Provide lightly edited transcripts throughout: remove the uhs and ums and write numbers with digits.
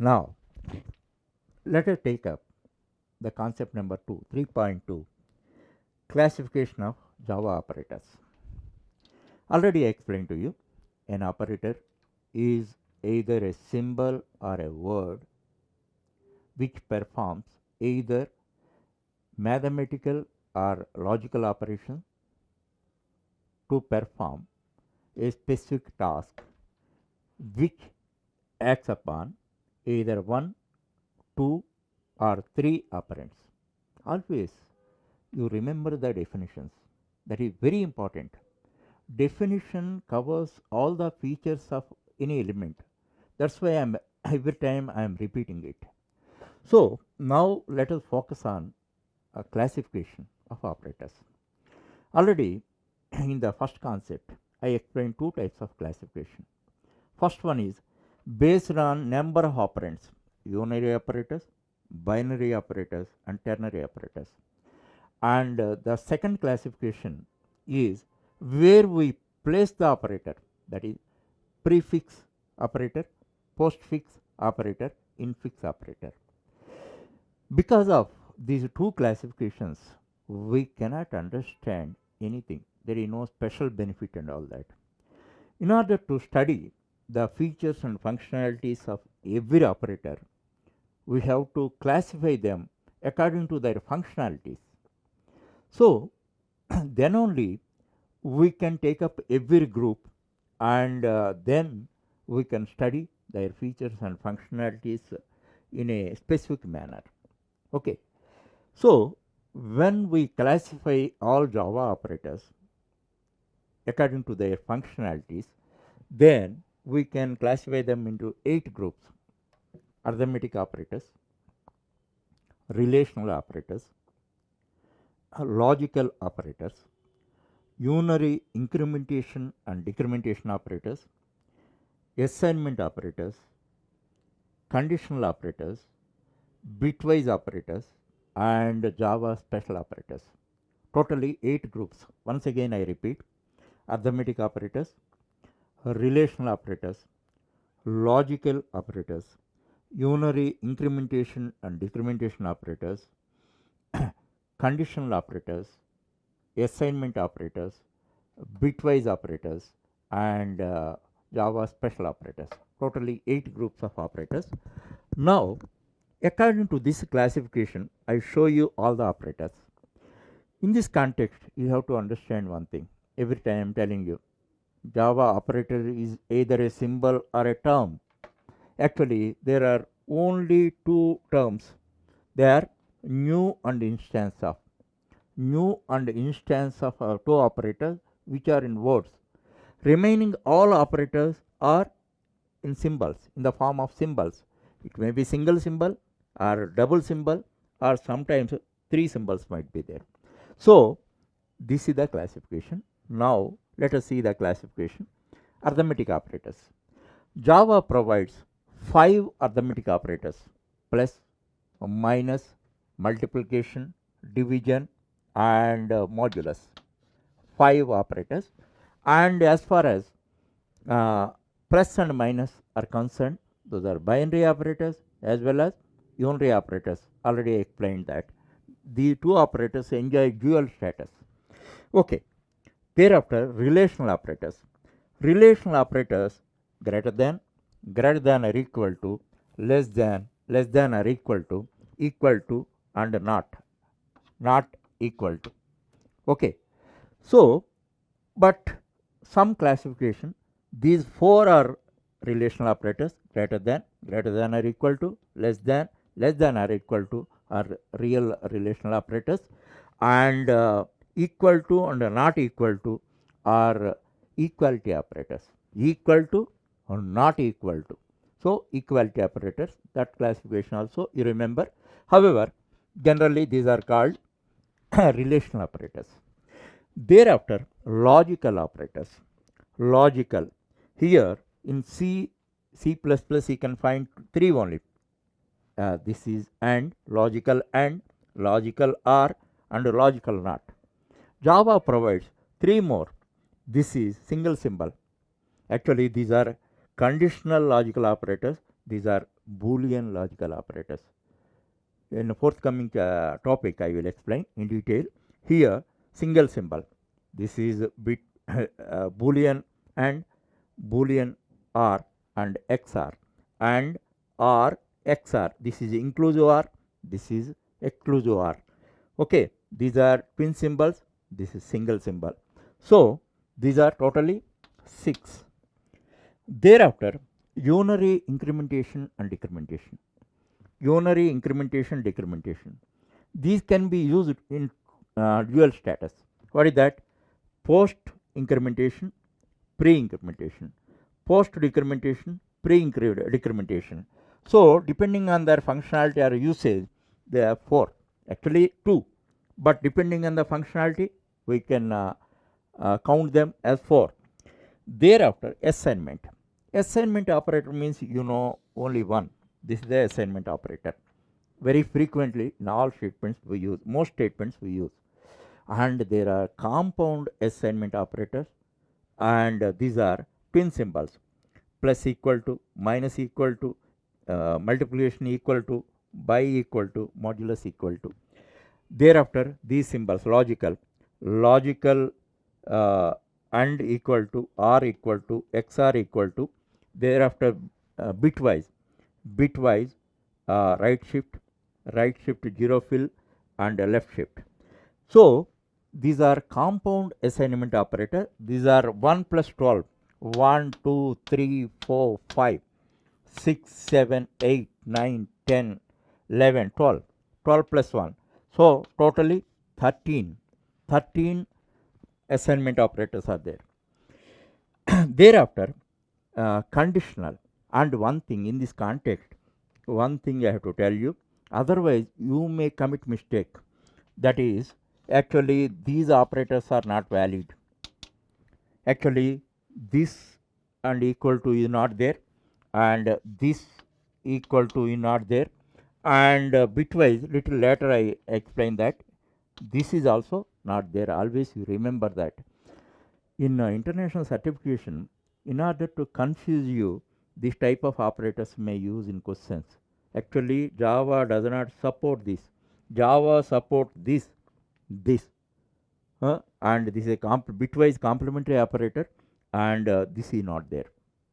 Now, let us take up the concept number 2, 3.2, classification of Java operators. Already I explained to you, an operator is either a symbol or a word which performs either mathematical or logical operation to perform a specific task which acts upon either 1, 2 or 3 operands. Always you remember the definitions, that is very important. Definition covers all the features of any element. That's why every time I am repeating it. So now let us focus on a classification of operators. Already in the first concept I explained two types of classification. First one is based on number of operands, unary operators, binary operators and ternary operators. And the second classification is where we place the operator, that is prefix operator, postfix operator, infix operator. Because of these two classifications, we cannot understand anything. There is no special benefit and all that. In order to study the features and functionalities of every operator, we have to classify them according to their functionalities. So, then only we can take up every group and then we can study their features and functionalities in a specific manner. Okay. So, when we classify all Java operators according to their functionalities, then we can classify them into 8 groups: arithmetic operators, relational operators, logical operators, unary incrementation and decrementation operators, assignment operators, conditional operators, bitwise operators and Java special operators. Totally 8 groups. Once again I repeat: arithmetic operators, relational operators, logical operators, unary incrementation and decrementation operators, conditional operators, assignment operators, bitwise operators and Java special operators. Totally 8 groups of operators. Now, according to this classification, I show you all the operators. In this context, you have to understand one thing. Every time I am telling you, Java operator is either a symbol or a term. Actually, there are only two terms. They are new and instance of. New and instance of two operators which are in words. Remaining all operators are in symbols, in the form of symbols. It may be single symbol or double symbol or sometimes 3 symbols might be there. So, this is the classification. Now, let us see the classification. Arithmetic operators. Java provides 5 arithmetic operators: plus, minus, multiplication, division and modulus. 5 operators. And as far as plus and minus are concerned, those are binary operators as well as unary operators. Already explained that. The two operators enjoy dual status. Okay. Thereafter, relational operators. Relational operators greater than or equal to, less than or equal to and not equal to. Okay. So, but some classification, these 4 are relational operators: greater than or equal to, less than or equal to are real relational operators, and equal to and not equal to are equality operators. Equal to or not equal to. So, equality operators, that classification also you remember. However, generally these are called relational operators. Thereafter, logical operators. Logical. Here in C, C++ you can find 3 only. This is and, logical or and logical not. Java provides 3 more. This is single symbol. Actually, these are conditional logical operators. These are Boolean logical operators. In the forthcoming topic, I will explain in detail. Here, single symbol. This is bit Boolean and Boolean OR and XOR and OR XOR. This is inclusive OR. This is exclusive OR. Okay, these are twin symbols. This is single symbol. So these are totally 6. Thereafter, unary incrementation and decrementation. Unary incrementation, decrementation. These can be used in dual status. What is that? Post incrementation, pre incrementation. Post decrementation, pre decrementation. So depending on their functionality or usage, there are 4, actually 2, but depending on the functionality, we can count them as 4. Thereafter, assignment. Assignment operator means only one. This is the assignment operator. Very frequently in all statements we use, most statements we use. And there are compound assignment operators, and these are twin symbols: plus equal to, minus equal to, multiplication equal to, by equal to, modulus equal to. Thereafter, these symbols logical and equal to, or equal to, XOR equal to. Thereafter, bitwise right shift, zero fill, and left shift. So these are compound assignment operator. These are 1 plus 12. 1, 2, 3, 4, 5, 6, 7, 8, 9, 10, 11, 12. 12 plus 1. So totally 13. 13 assignment operators are there. Thereafter, conditional. And one thing in this context, one thing I have to tell you, otherwise you may commit mistake. That is, actually these operators are not valid. Actually this and equal to is not there, and this equal to is not there, and bitwise little later I explain that this is also not there. Always you remember that. In international certification, in order to confuse you, this type of operators may use in questions. Actually Java does not support this. Java support this, and this is a bitwise complementary operator, and this is not there.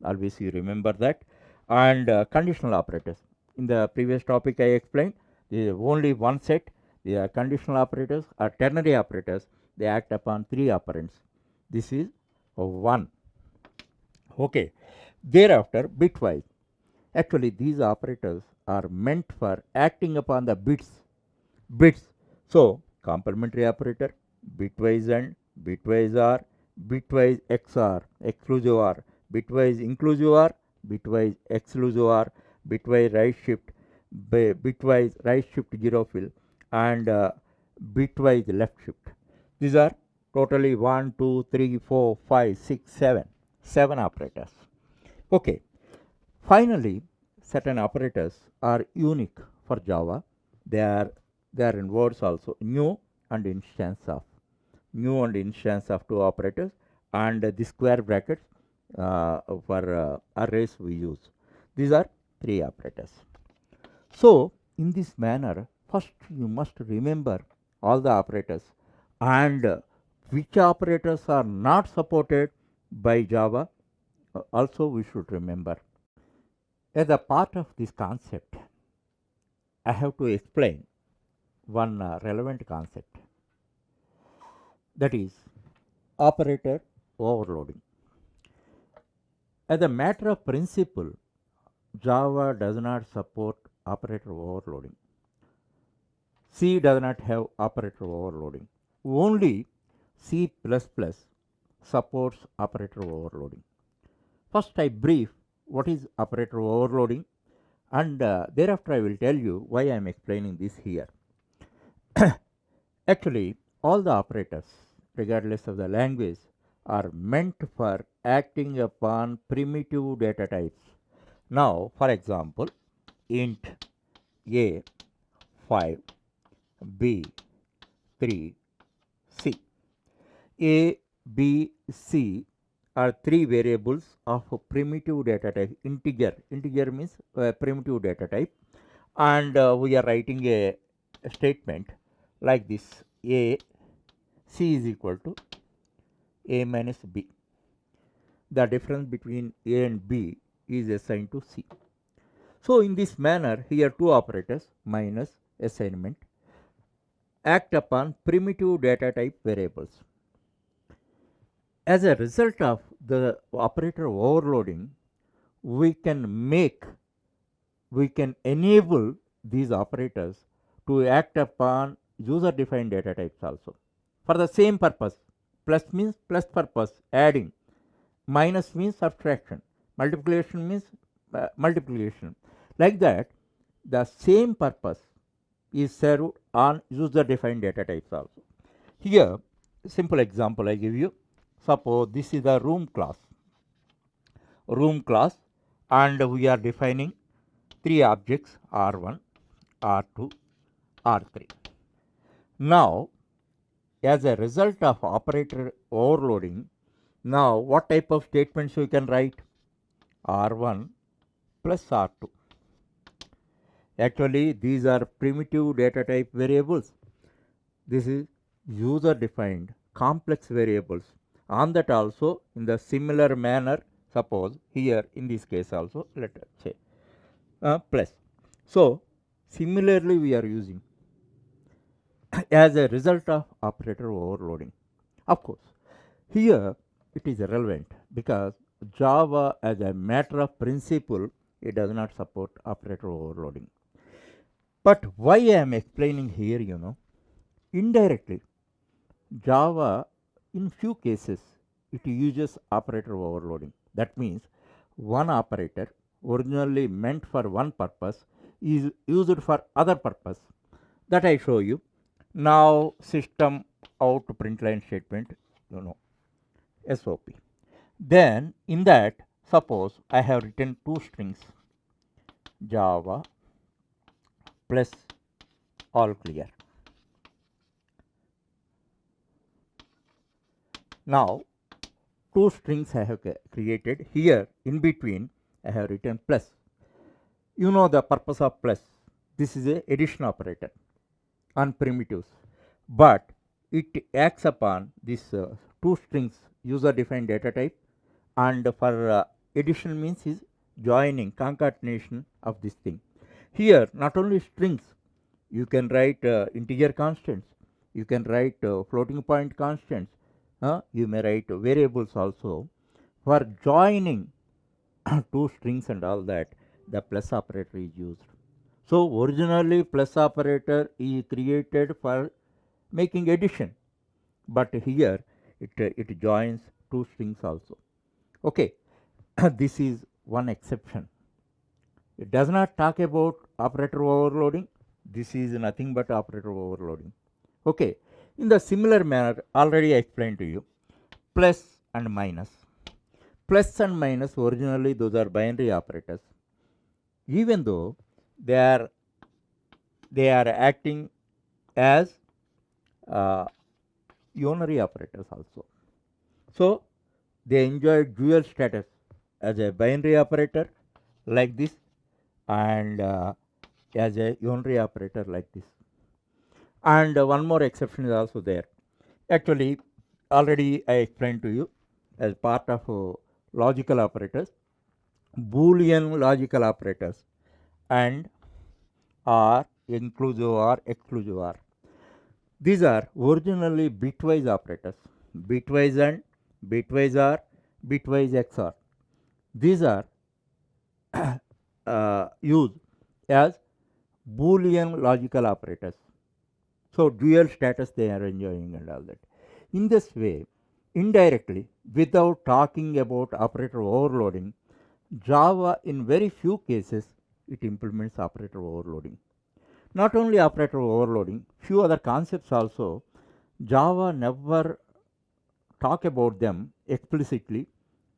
Always you remember that. And conditional operators. In the previous topic I explained, there is only one set. They are conditional operators or ternary operators. They act upon 3 operands. This is 1. Okay. Thereafter, bitwise. Actually these operators are meant for acting upon the bits. So complementary operator, bitwise and bitwise OR, bitwise XOR, exclusive OR, bitwise inclusive OR, bitwise exclusive OR, bitwise right shift, bitwise right shift zero fill, and bitwise left shift. These are totally 1, 2, 3, 4, 5, 6, 7. 7 operators. Okay. Finally, certain operators are unique for Java. They are in words also, new and instance of. New and instance of 2 operators, and the square brackets for arrays we use. These are 3 operators. So in this manner, first you must remember all the operators, and which operators are not supported by Java also we should remember. As a part of this concept, I have to explain one relevant concept, that is operator overloading. As a matter of principle, Java does not support operator overloading. C does not have operator overloading. Only C++ supports operator overloading. First I brief what is operator overloading, and thereafter I will tell you why I am explaining this here. Actually, all the operators, regardless of the language, are meant for acting upon primitive data types. Now, for example, int a 5, b 3, c. A, B, C are three variables of a primitive data type integer means primitive data type, and we are writing a statement like this: a c is equal to a minus b. The difference between a and b is assigned to c. So in this manner, here two operators minus assignment act upon primitive data type variables. As a result of the operator overloading, we can enable these operators to act upon user defined data types also for the same purpose. Plus means plus purpose, adding; minus means subtraction; multiplication means multiplication. Like that, the same purpose is served on user defined data types also. Here, simple example I give you. Suppose this is a room class, and we are defining three objects R1, R2, R3. Now, as a result of operator overloading, now what type of statements we can write? R1 plus R2. Actually, these are primitive data type variables. This is user defined complex variables. On that also, in the similar manner, suppose here in this case also, let us say plus. So similarly we are using as a result of operator overloading. Of course, here it is irrelevant because Java, as a matter of principle, it does not support operator overloading. But why I am explaining here, indirectly, Java in few cases it uses operator overloading. That means one operator originally meant for one purpose is used for other purpose. That I show you. Now system out println statement, SOP. Then in that, suppose I have written two strings, Java plus all clear. Now two strings I have created. Here in between I have written plus. You know the purpose of plus. This is a addition operator on primitives, but it acts upon this two strings user defined data type, and for addition means is joining, concatenation of this thing. Here not only strings, you can write integer constants, you can write floating point constants, you may write variables also. For joining two strings and all that, the plus operator is used. So originally plus operator is created for making addition, but here it joins two strings also. Okay, this is one exception. It does not talk about operator overloading. This is nothing but operator overloading. Okay, in the similar manner, already I explained to you, plus and minus. Plus and minus, originally those are binary operators. Even though they are acting as unary operators also. So they enjoy dual status as a binary operator like this, and as a unary operator like this. And one more exception is also there. Actually, already I explained to you, as part of logical operators, Boolean logical operators and or inclusive or exclusive or. These are originally bitwise operators, bitwise and bitwise or bitwise XOR. These are used as Boolean logical operators. So dual status they are enjoying and all that. In this way, indirectly, without talking about operator overloading, Java in very few cases it implements operator overloading. Not only operator overloading, few other concepts also, Java never talk about them explicitly,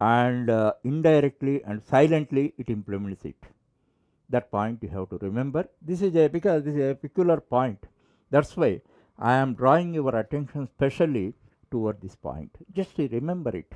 and indirectly and silently it implements it. That point you have to remember. This is because this is a peculiar point. That's why I am drawing your attention specially toward this point. Just remember it.